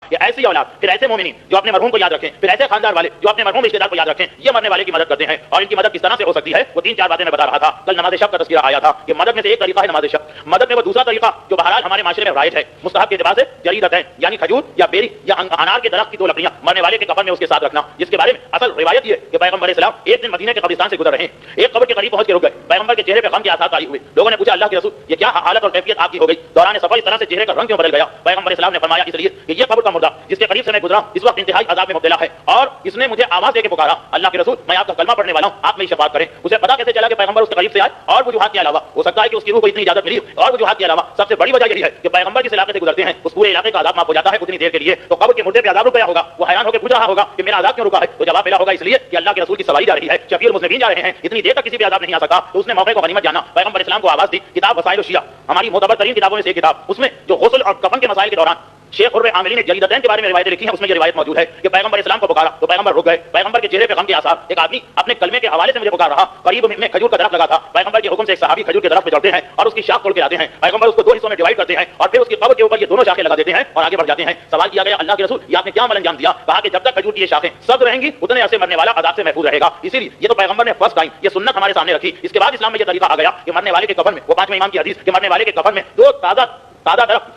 کہ ایسی اولاد پھر ایسے مومنین جو اپنے مرحوم کو یاد رکھیں، پھر ایسے خاندان والے جو اپنے مرحوم رشتے دار کو یاد رکھیں، یہ مرنے والے کی مدد کرتے ہیں. اور ان کی مدد کس طرح سے ہو سکتی ہے وہ 3-4 باتیں میں بتا رہا تھا. کل نماز شب کا تذکرہ آیا تھا کہ مدد میں سے ایک طریقہ ہے نماز شب. مدد میں وہ دوسرا طریقہ جو بہرحال ہمارے معاشرے میں رائج ہے مستحب کے اعتبار سے جریدتین یعنی کھجور یا بیری یا انار کے درخت کی 2 لکڑیاں مرنے والے کے کفن میں اس کے ساتھ رکھنا، جس کے بارے میں اصل روایت یہ ہے کہ پیغمبر علیہ السلام ایک دن مدینے کے قبرستان سے گزر رہے ہیں. ایک قبر کے قریب پہنچ کے رک گئے. پیغمبر کے چہرے پہ غم کے آثار طاری ہوئے. لوگوں نے پوچھا اللہ کے رسول یہ کیا حالت اور کیفیت آپ کی ہو گئی؟ دوران سفر اس طرح سے چہرے کا رنگ کیوں بدل گیا؟ پیغمبر علیہ السلام نے فرمایا اس لیے کہ یہ قبر کا مردہ جس کے قریب سے میں گزرا اس وقت انتہائی عذاب میں مبتلا ہے اور اس نے مجھے آواز دے کے پکارا اللہ کے رسول میں آپ کا کلمہ پڑھنے والا ہوں، آپ میری شفاعت کریں. اسے پتا کیسے چلا کہ پیغمبر اس کے قریب سے آئے؟ اور وجوہات کے علاوہ ہو سکتا ہے کہ اس کی روح کو اتنی اجازت ملی اور وجوہات کے علاوہ سب سے بڑی وجہ یہی ہے کہ پیغمبر جس علاقے سے گزرتے ہیں اس پورے علاقے کا عذاب معاف ہو جاتا ہے اتنی دیر کے لیے. تو قبر کے مردے پہ عذاب رک گیا ہوگا. وہ حیران ہو کے پوچھ رہا ہوگا کہ میرا عذاب کیوں رکا ہے؟ تو جواب ملا ہوگا اس لیے کہ اللہ کے رسول کی سواری جا رہی ہے، شفیع المذنبین جا رہے ہیں، اتنی دیر تک کسی بھی عذاب نہیں آ سکا. تو اس نے موقع کو غنیمت جانا، پیغمبر اسلام کو آواز دی. کتاب وسائل الشیعہ ہماری معتبر ترین کتابوں میں سے ایک کتاب، اس میں جو غسل اور کفن کے مسائل کے دوران شیخ قرب عاملی نے جریدتین کے بارے میں روایتیں لکھی ہیں، اس میں یہ روایت موجود ہے کہ پیغمبر اسلام کو پکارا تو پیغمبر رک گئے. پیغمبر کے چہرے پہ غم کے آثار. ایک آدمی اپنے کلمے کے حوالے سے مجھے پکار رہا. قریب میں کھجور کا درخت لگا تھا. پیغمبر کے حکم سے ایک صحابی کھجور کے درخت پہ چڑھتے ہیں اور اس کی شاخ توڑ کے لاتے ہیں. پیغمبر اس کو 2 حصوں میں ڈیوائڈ کرتے ہیں اور پھر اس کی قبر کے اوپر یہ دونوں شاخیں لگا دیتے ہیں اور آگے بڑھ جاتے ہیں. سوال کیا گیا اللہ کے رسول یہ آپ نے کیا عمل انجام دیا؟ کہا کہ جب تک کھجور کی یہ شاخیں سبز رہیں گی اتنے عرصے مرنے والا عذاب سے محفوظ رہے گا. اسی لیے یہ تو پیغمبر نے فرسٹ ٹائم یہ سنت ہمارے سامنے رکھی. اس کے بعد اسلام میں یہ طریقہ آ گیا کہ مرنے والے کے کفن میں وہ 5ویں امام کی حدیث کہ مرنے والے کے کفن میں 2 تازہ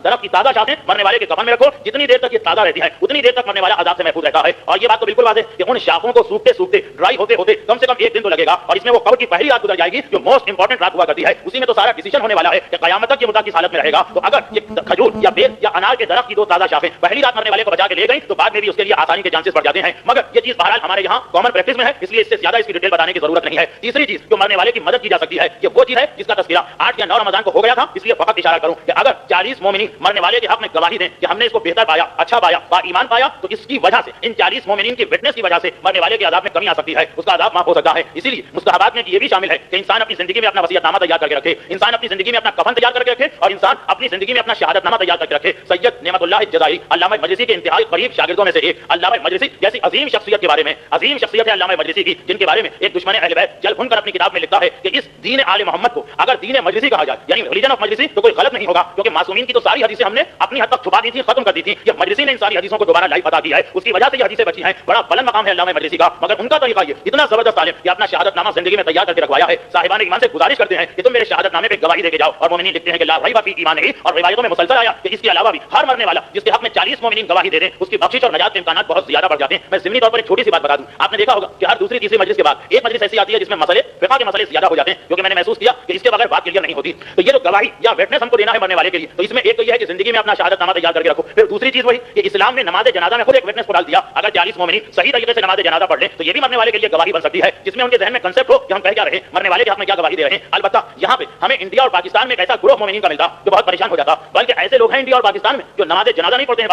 درخت کی تازہ شاخیں مرنے والے کے کفن میں رکھو. جتنی دیر تک یہ تازہ رہتی ہیں اتنی دیر تک مرنے والا عذاب سے محفوظ رہتا ہے. اور یہ بات تو بالکل واضح ہے کہ ان شاخوں کو سوکھتے سوکھتے ڈرائی ہوتے ہوتے کم سے کم 1 دن تو لگے گا. اور اس میں وہ قبر کی پہلی رات گزر جائے گی جو موسٹ امپورٹنٹ رات ہوا کرتی ہے. اسی میں تو سارا ڈیسیژن ہونے والا ہے کہ قیامت تک یہ مردہ کس حالت میں رہے گا. تو اگر یہ کھجور یا بیر یا انار کے درخت کی 2 تازہ شاخیں پہلی رات مرنے والے کو بچا کے لے گئی تو بعد میں بھی اس کے لیے آسانی کے چانسز بڑھ جاتے ہیں. مگر یہ چیز بہرحال ہمارے یہاں کامن پریکٹس میں ہے اس لیے اس سے زیادہ اس کی ڈیٹیل بتانے کی ضرورت نہیں ہے. تیسری چیز جو مرنے والے کی مدد کی جا سکتی ہے یہ وہ چیز ہے جس کا تذکرہ 8 یا 9 رمضان کو ہو گیا تھا. اس لیے فقط اشارہ کروں کہ اگر 40 مومنین مرنے والے کے حق میں گواہی دیں کہ ہم نے اس کو بہتر پایا، اچھا پایا، با ایمان پایا تو اس کی وجہ سے ان 40 مومنین کی وٹنس کی وجہ سے مرنے والے کے عذاب میں کمی آ سکتی ہے، اس کا عذاب معاف ہو سکتا ہے. اسی لیے مستحبات میں یہ بھی شامل ہے کہ انسان اپنی زندگی میں اپنا وصیت نامہ تیار کر کے رکھے، انسان اپنی زندگی میں اپنا کفن تیار کر کے رکھے اور انسان اپنی زندگی میں اپنا شہادت نامہ تیار کر کے رکھے. سید نعمت اللہ الجزائری علامہ مجلسی کے انتہائی قریب شاگردوں میں سے ایک علامہ مجلسی جیسی عظیم شخصیت کے بارے میں، عظیم شخصیت ہے علامہ مجلسی کی جن کے بارے میں ایک دشمن اہل بیت جل بھن کر اپنی کتاب میں لکھتا ہے کہ اس دین آل محمد کو اگر دین مجلسی کہا جائے یعنی ریلیجن آف مجلسی تو کوئی غلط نہیں ہوگا کیونکہ معصومین کی تو ساری حدیثیں ہم نے اپنی حد تک چھپا دی تھی، ختم کر دی تھی. یہ مجلسی نے ان ساری حدیثوں کو دوبارہ لائف بتا دی ہے، اس کی وجہ سے یہ حدیثیں بچی ہیں. بڑا بلند مقام ہے علامہ مجلسی کا. مگر ان کا طریقہ یہ اتنا زبردست عالم کہ اپنا شہادت نامہ زندگی میں تیار کر کے رکھوایا ہے. صاحبان ایمان سے گزارش کرتے ہیں کہ تم میرے شہادت نامے پہ گواہی دے کے جاؤ اور مومنین لکھتے ہیں کہ لا ریب فی ایمانہ. اور روایتوں میں مسلسل آیا کہ اس کے علاوہ بھی ہر مرنے والا جس کے حق میں 40 مومنین گواہی دے دیں اس کی بخشش اور نجات کے امکانات بہت زیادہ بڑھ جاتے ہیں. میں ضمنی طور پر ایک چھوٹی سی بات بتا دوں. آپ نے دیکھا ہوگا کہ ہر دوسری تیسری مجلس کے بعد ایک مجلس ایسی آتی ہے جس میں مسئلے فقہ کے مسئلے زیادہ ہو جاتے ہیں کیونکہ میں نے محسوس کیا کہ اس کے بغیر بات کلیئر نہیں ہوتی. تو یہ جو گواہی یا وٹنس ہم کو دینا ہے مرنے والے کے لیے تو اس میں ایک تو یہ ہے کہ زندگی میں اپنا شہادت نامہ تیار کر کے رکھو. پھر دوسری چیز وہی کہ اسلام نے نماز جنازہ میں خود ایک وٹنس کو ڈال دیا. اگر 40 مومنین صحیح طریقے سے نماز جنازہ پڑھ لیں تو یہ بھی مرنے والے کے لیے گواہی بن سکتی ہے جس میں ان کے ذہن میں کنسیپٹ ہو کہ ہم کہہ کیا رہے ہیں، مرنے والے کے حق میں کیا گواہی دے رہے ہیں. البتہ یہاں پہ ہمیں انڈیا اور پاکستان میں ایک ایسا گروہ مومنین کا ملتا جو بہت پریشان ہو جاتا. بلکہ ایسے لوگ ہیں انڈیا اور پاکستان میں جو نماز جنازہ نہیں پڑھتے ہیں.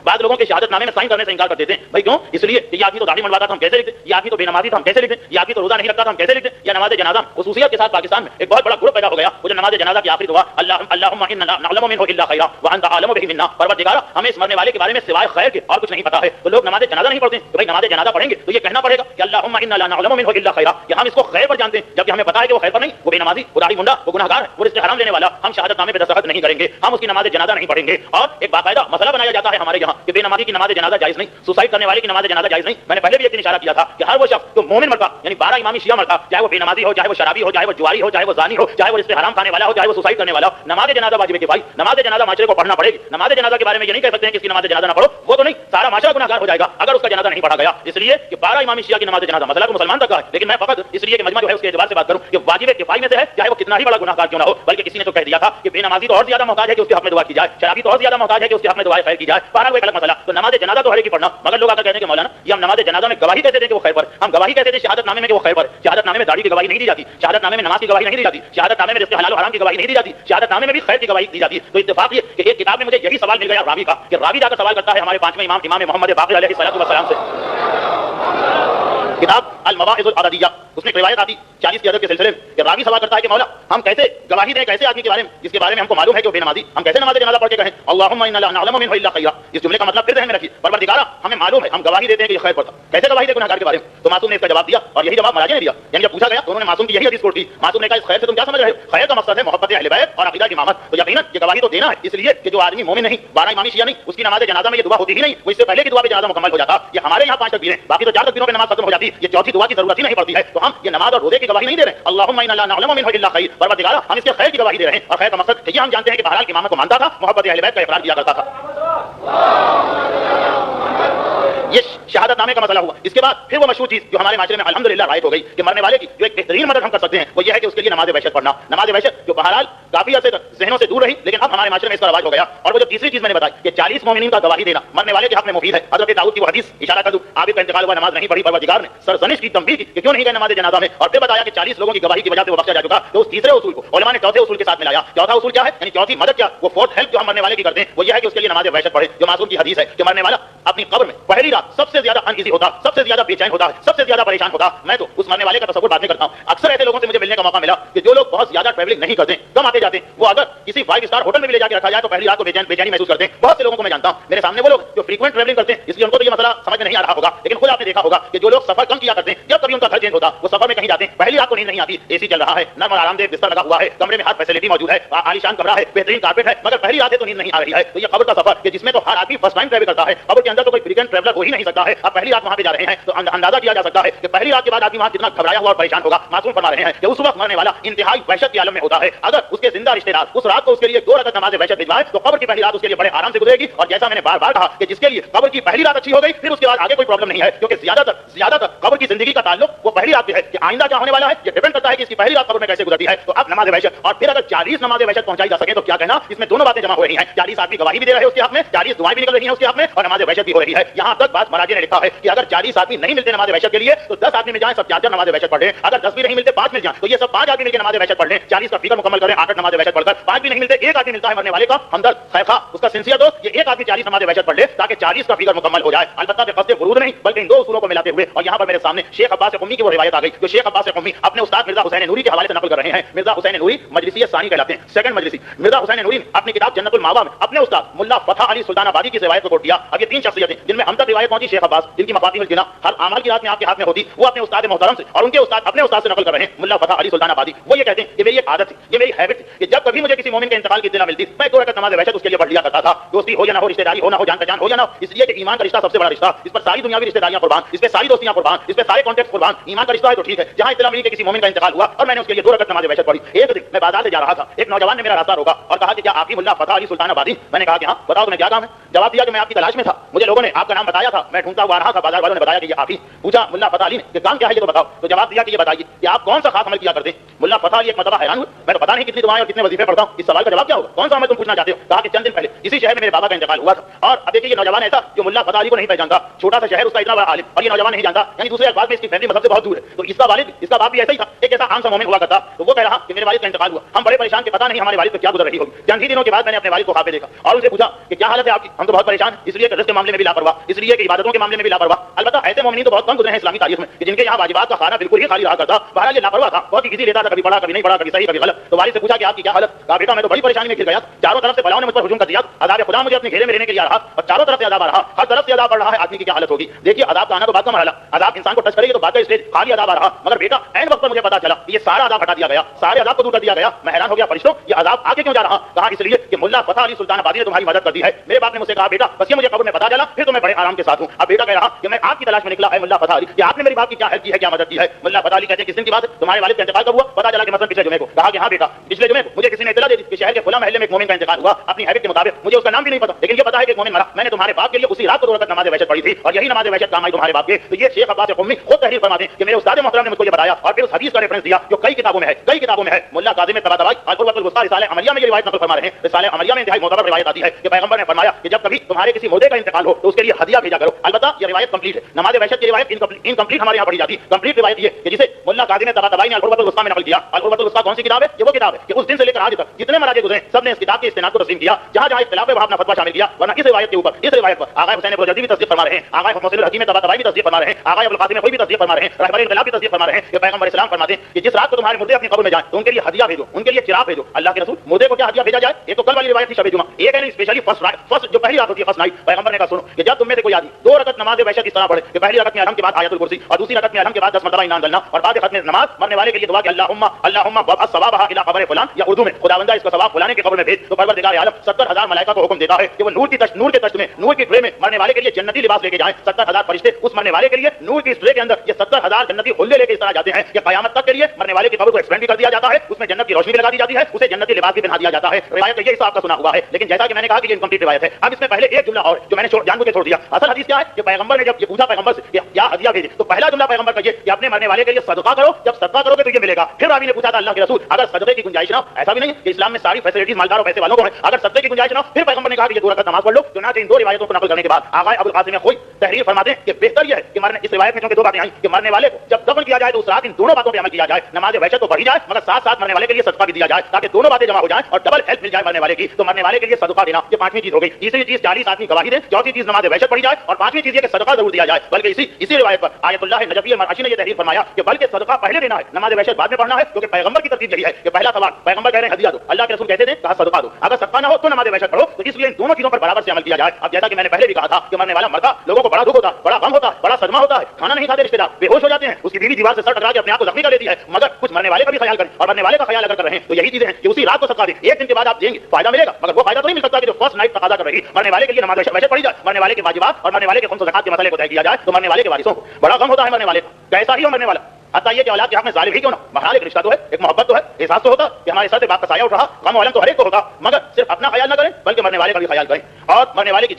بعض لوگوں کے شہادت نامے میں سائن کرنے سے انکار کر دیتے ہیں. بھائی کیوں؟ اس لیے کہ یہ آدمی تو داڑھی منڈواتا تھا ہم کیسے لکھتے، یہ آدمی تو بے نمازی تھا ہم کیسے لکھتے، یہ آدمی تو روزہ نہیں رکھتا تھا ہم کیسے لکھتے. یا نماز جنازہ خصوصیت کے ساتھ پاکستان میں ایک بہت بڑا گروپ پیدا ہو گیا وہ جو نماز جنازہ کی آخری دعا اللہم انا نعلم منہ الا خیرا وانت اعلم بہ منا. پروردگارا ہمیں اس مرنے والے کے بارے میں سوائے خیر کے اور کچھ نہیں پتا ہے. تو لوگ نماز جنازہ نہیں پڑھتے تو بھائی نماز جنازہ پڑھیں گے تو یہ کہنا پڑے گا کہ اللہم انا لا نعلم منہ الا خیرا کہ ہم اس کو خیر پر جانتے ہیں جبکہ ہمیں پتا ہے کہ وہ خیر پر نہیں، وہ بے نمازی، وہ داڑھی منڈا، وہ گنہگار ہے، وہ رزق حرام لینے والا. ہم شہادت نامے پہ دستخط نہیں کریں گے، ہم اس کی نماز جنازہ نہیں پڑھیں گے. اور ایک باقاعدہ مسئلہ بنایا جاتا ہے ہمارے یہاں کہ بے نمازی کی نماز جنازہ جائز نہیں، سوسائڈ کرنے والے کی نماز جنازہ جائز نہیں. میں نے پہلے بھی ایک دن اشارہ کیا تھا کہ ہر وہ شخص جو مومن مرتا یعنی 12 امامی شیعہ مرتا چاہے وہ بے نمازی ہو، چاہے وہ شرابی ہو، چاہے وہ جواری ہو، چاہے وہ زانی ہو، چاہے وہ رزق حرام کھانے والا ہو، چاہے وہ سوسائڈ کرنے والا ہو، نماز جنازہ واجب ہے. بھائی نماز جنازہ معاشرے کو پڑھنا پڑے گی. نماز جنازہ کے بارے میں یہ نہیں کہہ سکتے ہیں کہ اس کی نماز جنازہ نہ پڑھو، وہ تو نہیں، سارا معاشرہ گنہگار ہو جائے گا اگر اس کا جنازہ نہیں پڑھا گیا. اس لیے کہ 12 امامی شیعہ کی نماز جنازہ مسئلہ تو مسلمان تک کا ہے لیکن میں فقط اس لیے کہ مجمع جو ہے اس کے اعتبار سے بات کروں کہ واجب کفائی میں سے ہے چاہے وہ کتنا ہی بڑا گنہگار کیوں نہ ہو. بلکہ کسی نے تو کہہ دیا تھا کہ بے نمازی تو اور زیادہ محتاج ہے کہ اس کے حق میں دعا کی جائے، شرابی تو اور زیادہ محتاج ہے کہ اس کے حق میں دعائے خیر کی جائے. بہرحال وہ ایک الگ مسئلہ. تو نماز جنازہ تو ہر ایک کی پڑھنا. مگر لوگ آ کر کہتے ہیں کہ مولانا یہ ہم نماز جنازہ میں گواہی کہتے تھے کہ وہ خیر پر، ہم گواہی کہتے تھے شہادت نامے میں کہ وہ خیر پر. شہادت نامے میں داڑھی کی گواہی نہیں دی جاتی، شہادت نامے میں نماز کی گواہی نہیں دی جاتی، شہادت نامے میں رزق حلال و حرام کی گواہی نہیں دی جاتی، شہادت نامے میں بھی خیر کی گواہی دی جاتی ہے. تو اتفاق یہ کہ ایک کتاب میں مجھے یہی سوال مل گیا راوی کا کہ راوی جا کر سوال کرتا ہے ہمارے 5ویں امام محمد باقر علیہ الصلوۃ والسلام سے. کتاب المواعظ العددیہ، اس میں ایک روایت آتی 40 کی عدد کے سلسلے میں کہ راوی سوال کرتا ہے کہ مولا ہم کیسے گواہی دیں کیسے آدمی کے بارے میں جس کے بارے میں ہم کو معلوم ہے کہ وہ بے نمازی، ہم کیسے نماز جنازہ پڑھ کے کہیں اللہم انا لا نعلم منہ الا خیرا؟ اس جملے کا مطلب پھر ذہن میں رکھیے، پروردگارا ہمیں معلوم ہے، ہم گواہی دیتے ہیں کہ یہ خیر پر تھا، کیسے گواہی دیں گنہگار کے بارے میں؟ تو معصوم نے اس کا جواب دیا اور یہی جواب مراجع نے دیا، یعنی جب پوچھا گیا تو انہوں نے معصوم کی یہی حدیث کوٹ کی۔ معصوم نے کہا اس خیر سے تم کیا سمجھ رہے ہو؟ خیر کا مقصد ہے محبت اہل بیت اور عقیدہ کی امامت، تو یقیناً یہ گواہی تو دینا ہے، اس لیے کہ جو آدمی مومن نہیں، 12 امامی شیعہ نہیں، اس کی نماز جنازہ میں یہ دعا ہوتی ہی نہیں، وہ اس سے پہلے کی دعا پہ جنازہ مکمل ہو جاتا۔ یہ ہمارے یہاں 5 تکبیریں، باقی تو 4 تکبیروں پہ نماز ختم ہو جاتی، یہ چوتھی دعا کی ضرورت ہی نہیں پڑتی ہے، تو ہم یہ نماز اور روزے کی گواہی نہیں دے رہے اللہم انا لا نعلم منہ الا خیر، پروردگارا ہم اس کے خیر کی گواہی دے رہے ہیں، اور خیر کا مقصد یہ ہم جانتے ہیں کہ بہرحال امامت کو مانتا تھا، محبت اہل بیت کا اقرار کیا کرتا تھا۔ یہ شہادت نامے کا مسئلہ ہوا۔ اس کے بعد پھر وہ مشہور چیز جو ہمارے معاشرے میں الحمدللہ رائج ہو گئی کہ مرنے والے کی جو ایک بہترین مدد ہم کر سکتے ہیں وہ یہ ہے کہ اس کے لیے نماز وحشت پڑھنا۔ نماز وحشت جو بہرحال کافی عرصے تک ذہنوں سے دور رہی لیکن اب ہمارے معاشرے میں اس کا رواج ہو گیا۔ اور وہ جو تیسری چیز میں نے بتائی کہ 40 مومنین کا گواہی دینا مرنے والے کے حق میں مفید ہے۔ حضرت داؤد کی وہ حدیث اشارہ کر دوں، عابد کا انتقال ہوا، نماز نہیں پڑھی، پروردگار نے سرزنش کی، تنبیہ کی کہ کیوں نہیں گئے نماز جنازہ میں، اور پھر بتایا کہ 40 لوگوں کی گواہی کی وجہ سے وہ بخشا جا چکا۔ تو اس تیسرے اصول کو علماء نے چوتھے اصول کے ساتھ ملایا۔ چوتھا اصول کیا ہے؟ یعنی چوتھی مدد کیا، وہ فورتھ ہیلپ جو ہم مرنے والے کی کرتے ہیں وہ یہ ہے کہ اس کے لیے نماز وحشت پڑھے۔ جو معصوم کی حدیث ہے کہ مرنے والا اپنی قبر میں پہلی رات سب سے زیادہ انایزی ہوتا، سب سے زیادہ بے چین ہوتا ہے، سب سے زیادہ پریشان ہوتا۔ میں تو اس مرنے والے کا تصور بعد میں کرتا ہوں۔ اکثر ایسے لوگوں سے مجھے ملنے کا موقع ملا کہ جو لوگ بہت زیادہ ٹریولنگ نہیں کرتے، کم آتے جاتے ہیں، وہ اگر کسی 5 اسٹار ہوٹل میں بھی لے جا کے رکھا جائے تو پہلی رات کو بے چینی محسوس کرتے ہیں۔ بہت سے لوگوں کو میں جانتا ہوں، میرے سامنے وہ لوگ جو فریکوینٹ ٹریولنگ کرتے ہیں، اس لیے ان کو تو یہ مسئلہ سمجھ میں نہیں آ رہا ہوگا، لیکن خود آپ نے دیکھا ہوگا کہ جو لوگ سفر کم کیا کرتے ہیں، جب کبھی ان کا گھر چینج ہوتا وہ سفر میں کہیں جاتے ہیں، پہلی رات کو نیند نہیں آتی، اے سی چل رہا ہے، نرم اور آرام دہ بستر لگا ہوا ہے، کمرے میں ہر فیسلٹی موجود ہے، عالیشان کمرہ ہے، بہترین کارپیٹ ہے، مگر پہلی رات ہے تو نیند نہیں آ رہی ہے۔ تو یہ قبر کا سفر کہ جس میں تو ہر آدمی فرسٹ ٹائم ٹریول کرتا ہے، قبر کے اندر تو کوئی فریکوینٹ ٹریولر ہو ہی نہیں سکتا ہے۔ اب پہلی رات وہاں پہ جا رہے ہیں تو اندازہ کیا جا سکتا ہے کہ پہلی رات کے بعد آدمی وہاں کتنا گھبرایا ہوا اور پریشان ہوگا۔ معصوم فرما رہے ہیں کہ اس وقت مرنے والا انتہائی وحشت کے عالم میں ہوتا ہے۔ اگر اس کے زندہ رشتے دار اس رات کو اس کے لیے 2 رکعت نماز وحشت بھجوائے تو قبر کی پہلی رات اس کے لیے بڑے آرام سے گزرے گی۔ اور جیسا میں نے بار بار کہا کہ جس کے لیے قبر کی پہلی رات اچھی ہو گئی پھر اس کے بعد آگے کوئی پرابلم نہیں ہے، کیونکہ زیادہ تر قبر کی زندگی کا تعلق وہ پہلی رات پہ ہے کہ آئندہ کیا ہونے والا ہے، یہ ڈیپینڈ کرتا ہے کہ اس کی پہلی رات قبر میں کیسے گزرتی ہے۔ تو اب نماز وحشت اور پھر اگر 40 نماز وحشت پہنچائی جا سکے تو کیا کہنا، اس میں دونوں باتیں جمع ہو رہی ہیں۔ 40 آدمی گواہی بھی دے رہے ہیں اس کے حق میں، 40 دعائیں بھی نکل رہی ہیں اس کے حق میں، اور نماز وحشت بھی ہو رہی ہے۔ یہاں تک بات مراجع نے لکھا ہے کہ اگر 40 آدمی نہیں ملتے نماز وحشت کے لیے تو 10 آدمی مل جائیں، سب 4 نماز وحشت پڑھ لیں۔ اگر 10 بھی نہیں ملتے 5 مل جائیں تو یہ سب 5 آدمی مل کے نماز وحشت پڑھ لیں، 40 کا فکر مکمل کریں، 8 نماز وحشت پڑھ کر 5 بھی نہیں ملتے، ایک آدمی ملتا ہے مرنے والے کا ہمدرد خیرخواہ، اس کا سنسیئر دوست، یہ ایک آدمی 40 نماز وحشت پڑھ لے تاکہ 40 کا فکر مکمل ہو جائے، البتہ بقصد غرور نہیں بلکہ ان 2 اصولوں کو ملاتے ہوئے۔ اور یہاں پر میرے سامنے شیخ عباس قمی کی وہ روایت آ گئی جو شیخ عباس قمی اپنے استاد مرزا حسین نوری کے حوالے سے نقل کر رہے ہیں۔ مرزا حسین نوری مجلسی ثانی کہلاتے ہیں، سیکنڈ مجلسی۔ مرزا حسین نوری نے اپنی کتاب جنت الماوا میں اپنے استاد ملا فتح علی سلطان آبادی کی روایت کو کوٹ کیا۔ اب یہ 3 شخصیتیں جن میں ہم تک روایت پہنچی، شیخ عباس جن کی مفاتیح الجنہ ہر اعمال کی رات میں آپ کے ہاتھ میں ہوتی، وہ اپنے استاد محترم سے اور ان کے استاد اپنے استاد سے نقل کر رہے ہیں، ملا فتح علی سلطان آبادی۔ وہ یہ کہتے ہیں کہ میری ایک عادت تھی، یہ میری ہیبٹ تھی کہ جب کبھی مجھے کسی مومن کے انتقال کی اطلاع ملتی میں 2 رکعت نماز وحشت اس کے لیے پڑھ لیا کرتا تھا، دوستی ہو یا نہ ہو، رشتہ داری ہو نہ ہو، جان پہچان ہو یا نہ ہو، اس لیے کہ ایمان کا رشتہ سب سے بڑا رشتہ، اس پر ساری دنیاوی رشتہ داریاں قربان، اس پہ ساری دوستیاں قربان، اس پہ سارے کانٹیکٹ قربان۔ ایمان کا رشتہ ہے تو ٹھیک ہے، جہاں اطلاع ملی کہ کسی مومن کا انتقال ہوا اور میں نے اس کے لیے 2 رکعت نماز وحشت پڑھی۔ ایک دن میں بازار سے جا رہا تھا، ایک نوجوان نے میرا راستہ روکا اور کہا کہ کیا آپ ہی ملا فتح علی سلطان آبادی؟ میں نے کہا کہ ہاں، بتاؤ تمہیں کیا کام ہے؟ جواب دیا کہ میں آپ کی تلاش میں تھا، مجھے لوگوں نے آپ کا نام بتایا تھا، میں ڈھونڈتا ہوا آ رہا تھا، بازار والوں نے بتایا کہ یہ آپ ہی۔ پوچھا ملا فتح علی نے کہ کام کیا ہے یہ تو بتاؤ، تو جواب دیا کہ یہ بتائیے کہ آپ کون سا خاص عمل کیا کرتے ہیں؟ ملا فتح علی ایک مرتبہ حیران ہوئے، میں تو پتہ نہیں کتنی دعائیں اور کتنے وظیفے پڑھتا ہوں، اس سوال کا جواب کیا ہوگا، کون سا عمل تم پوچھنا چاہتے ہو؟ کہا کہ چند دن پہلے اسی شہر میں میرے بابا کا انتقال ہوا تھا۔ اور اب دیکھیے یہ نوجوان ایسا جو ملا فتح علی کو نہیں پہچانتا، چھوٹا سا شہر، اس کا اتنا بڑا عالم، اور یہ نوجوان نہیں جانتا، یعنی دوسرے الفاظ میں اس کی فیملی مذہب سے بہت دور ہے۔ تو اس کا والد، اس کا باپ بھی ایسا ہی تھا، ایک ایسا عام سا مومن ہوا کرتا۔ تو وہ کہہ رہا کہ میرے والد کا انتقال ہوا، ہم بڑے پریشان کہ پتہ نہیں ہمارے والد کو کیا گزر رہی ہوگی۔ چند ہی دنوں کے بعد میں نے اپنے والد کو خواب میں دیکھا اور ان سے پوچھا کہ کیا حالت ہے آپ کی؟ ہم تو بہت پریشان، اس لیے کہ رزق کے معاملے میں بھی لاپرواہ، اس لیے کہ عبادتوں کے معاملے میں بھی لاپرواہ۔ البتہ ایسے مومنین تو بہت کم گزرے ہیں اسلامی تاریخ میں کہ جن کے یہاں واجبات کا کھانا بالکل ہی خالی رہا کرتا، بہرحال یہ لاپرواہ تھا، بہت ایزی لیتا تھا، کبھی پڑھا کبھی نہیں پڑھا، کبھی صحیح کبھی غلط۔ تو والد سے پوچھا کہ آپ کی کیا حالت؟ کہا بیٹا میں تو بڑی پریشانی میں گر گیا، چاروں طرف سے بلاؤں نے مجھ پر ہجوم کر دیا، عذاب خدا مجھے اپنے گھیرے میں لینے کے لیے آ رہا اور چاروں طرف سے عذاب آ رہا، ہر طرف سے عذاب پڑ رہا ہے، آدمی کی کیا حالت ہوگی؟ دیکھیے عذاب کا آنا تو بات کا مرحلہ، عذاب انسان کو ٹچ کرے گی تو بات کا اسٹیج، خالی عذاب آ رہا، مگر بیٹا عین وقت پر مجھے پتا چلا کہ یہ سارا عذاب ہٹا دیا گیا، سارے عذاب کو دور کر دیا گیا۔ میں حیران ہو گیا، فرشتوں یہ عذاب آگے کیوں جا رہا؟ کہا اس لیے کہ ملا فتح علی سلطان آبادی نے تمہاری مدد کر دی ہے۔ میرے باپ نے مجھ سے کہا بیٹا بس یہ مجھے قبر میں پتا چلا پھر تو میں بڑے آرام کے ساتھ ہوں۔ اب بیٹا کہہ رہا کہ میں آپ کی تلاش میں نکلا، اے ملا فتح علی کہ آپ نے میری باپ کی کیا ہیلپ کی ہے، کیا مدد کی ہے؟ ملا فتح علی کہتے ہیں کس دن کی بات ہے؟ تمہارے والد کا انتقال کب ہوا؟ پتا چلا کہ مثلا پچھلے جمعے کو۔ کہا کہ ہاں بیٹا پچھلے جمعے کو مجھے کسی نے اطلاع دے دی کہ شہر کے فلاں محلے میں ایک مومن کا انتقال ہوا، اپنی ہیبٹ کے مطابق، مجھے اس کا نام بھی نہیں پتا لیکن یہ پتا ہے کہ ایک مومن مرا، میں نے تمہارے باپ کے لیے اسی رات کو 2 رکعت نماز وحشت پڑھی تھی اور یہی نماز وحشت کام آئی تمہارے باپ کے۔ تو یہ شیخ عباس قمی خود تحریر فرماتے ہیں کہ میرے استاد محترم نے مجھ کو یہ بتایا اور پھر اس حدیث کا ریفرنس دیا جو کئی کتابوں میں ہے، ملا کاظم طباطبائی القرۃ الوسطیٰ رسالہ عملیہ میں یہ روایت نقل فرما رہے ہیں۔ رسالہ عملیہ میں انتہائی معتبر روایت آتی ہے کہ پیغمبر نے فرمایا کہ جب کبھی تمہارے کسی مردے کا انتقال مال ہو تو اس کے لیے ہدیہ بھیجا کرو. البتہ یہ روایت کمپلیٹ ہے. نماز وحشت کی روایت انکمپلیٹ ہمارے یہاں پڑھی جاتی. کمپلیٹ روایت یہ کہ جسے ملا قاضی نے طباطبائی نے القربۃ الوسطیٰ میں نقل کیا. القربۃ الوسطیٰ کون سی کتاب ہے؟ یہ وہ کتاب ہے کہ اس دن سے لے کر آج تک جتنے مراجع گزرے سب نے اس کتاب کے استناد کو تسلیم کیا. جہاں جہاں اختلاف ہے وہاں اپنا فتویٰ شامل کیا. ورنہ اس روایت کے اوپر اس روایت پر آغا حسین بروجردی بھی تصدیق فرما رہے ہیں, آغا محسن الحکیم طباطبائی بھی تصدیق فرما رہے ہیں, آغا ابوالقاسم کوئی بھی تصدیق فرما رہے ہیں, رہبر انقلاب بھی تصدیق فرما رہے ہیں کہ پیغمبر اسلام فرماتے ہیں کہ جس رات کو تمہارے مردے اپنی قبر میں جائیں تو ان کے لیے ہدیہ بھیجو, ان کے لیے چراغ بھیجو. اللہ کے رسول مردے کو کیا ہدیہ بھیجا جائے؟ ایک تو کل والی روایت تھی شب جمعہ, ایک ہے اسپیشلی فرسٹ جو پہلی رات ہوتی ہے فرسٹ نائٹ. پیغمبر نے کہا سنو کہ جب تم میں سے کوئی آدمی 2 رکعت نماز وحشت اس طرح پڑھے کہ پہلی رکعت میں الحمد کے بعد آیت الکرسی اور دوسری رکعت میں الحمد کے بعد 10 مرتبہ انا انزلنا اور بعد ختم نماز مرنے والے کے لیے دعا کہ اللہم وابعث ثوابها الى قبر فلان, یا اردو میں خداوندہ اس کا ثواب فلانے کی قبر میں بھیج. تو پروردگار عالم 70,000 ملائکہ کو حکم دیتا ہے کہ وہ نور کے تشت میں نور کی ٹرے میں مرنے والے کے لیے جنتی لباس لے کے جائیں. 70,000 فرشتے اس مرنے والے کے لیے نور کی ٹرے کے اندر یہ 70,000 جنتی خلے لے کے اس طرح جاتے ہیں کہ قیامت تک کے لیے مرنے والے کی قبر کو ایکسپینڈ بھی کر دیا جاتا ہے, اس میں جنت کی روشنی بھی لگا دی جاتی ہے, اسے جنتی لباس بھی پہنا دیا جاتا ہے. روایت یہ حساب کا سنا ہوا ہے, لیکن جیسا کہ میں نے کہا کہ یہ انکمپلیٹ روایت ہے. اب اس میں پہلے ایک جملہ اور جو میں نے جان بوجھ کے چھوڑ دیا. اصل حدیث کیا ہے کہ پیغمبر نے جب یہ پوچھا پیغمبر سے کہ کیا ہدیہ بھیجے تو پہلا جملہ پیغمبر کا یہ کہ اپنے مرنے والے کے لیے صدقہ کرو, جب صدقہ کرو گے تو یہ ملے گا. پھر راوی نے پوچھا تھا اللہ کے رسول اگر صدقے کی گنجائش نہ ہو, ایسا بھی نہیں کہ اسلام میں ساری فیسلٹیز مالدار اور پیسے والوں کو ہیں, اگر صدقے کی گنجائش نہ ہو پھر پیغمبر نے کہا کہ یہ 2 رکعت نماز پڑھ لو. چنانچہ ان 2 روایتوں کو نقل کرنے کے بعد آغا ابوالقاسم خود تحریر فرماتے ہیں کہ بہتر یہ ہے کہ مرنے اس روایت میں چونکہ 2 باتیں آئیں کہ مرنے والے کو جب دفن کیا جائے تو اس رات ان دونوں باتوں پہ عمل کیا جائے. نماز وحشت تو پڑھی جائے مگر ساتھ ساتھ مرنے والے کے لیے صدقہ بھی دیا جائے تاکہ دونوں باتیں جمع ہو جائیں اور ڈبل ہیلپ مل جائے مرنے والے کی. تو مرنے والے کے لیے صدقہ دینا یہ 5ویں چیز ہو گئی. تیسری چیز 40 آدمی گواہی دیں, چوتھی چیز نماز وحشت پڑھی جائے اور 5ویں چیز یہ کہ صدقہ ضرور دیا جائے. بلکہ اسی روایت پر آیت اللہ نجفی مرعشی نے یہ تحریر فرمایا کہ بلکہ صدقہ پہلے دینا ہے, نماز وحشت بعد میں پڑھنا ہے, کیونکہ پیغمبر کی ترتیب یہی ہے کہ پہلا سوال پیغمبر کہہ رہے ہیں ہدیہ دو, اللہ کے رسول کہتے ہیں کہا صدقہ دو, اگر صدقہ نہ ہو تو نماز وحشت پڑھو. تو اس لیے ان دونوں چیزوں پر برابر سے عمل کیا جائے. اب جیسا کہ میں نے پہلے بھی کہا تھا کہ مرنے والا مرتا لوگوں کو بڑا دکھ ہوتا ہے, بڑا غم ہوتا ہے, بڑا صدمہ ہوتا ہے, کھانا نہیں کھاتے رشتے دار, بے ہوش ہو جاتے ہیں, اس کی بیوی دیوار سے سر ٹکرا کے اپنے آپ کو زخمی کر لیتی ہے. مگر کچھ مرنے والے کا بھی خیال کریں اور مرنے والے کا خیال اگر کر رہے ہیں تو یہی چیزیں ہیں کہ اسی رات کو صدقہ دیں. ایک دن کے بعد آپ دیں گے فائدہ ملے گا, مگر وہ فائدہ تو نہیں مل سکتا کہ جو فرسٹ نائٹ تقاضا کر رہی مرنے والے کے لیے نماز وحشت پڑھی جائے, مرنے والے کے واجبات اور مرنے والے کے خمس و زکات کے مسئلے کو طے کیا جائے. تو مرنے والے کے وارثوں کو بڑا غم ہوتا ہے, مرنے والے کیسا ہی ہو مرنے والا, حتیٰ یہ کہ اولاد کے حق میں ظالم ہی کیوں نہ, بہرحال ایک رشتہ تو ہے, ایک محبت تو ہے, احساس تو ہوتا کہ ہمارے ساتھ باپ کا سایہ اٹھ رہا, غم و الم تو ہر ایک کو ہوتا, مگر صرف اپنا خیال نہ کریں بلکہ مرنے والے کا بھی خیال کریں. اور مرنے والے کی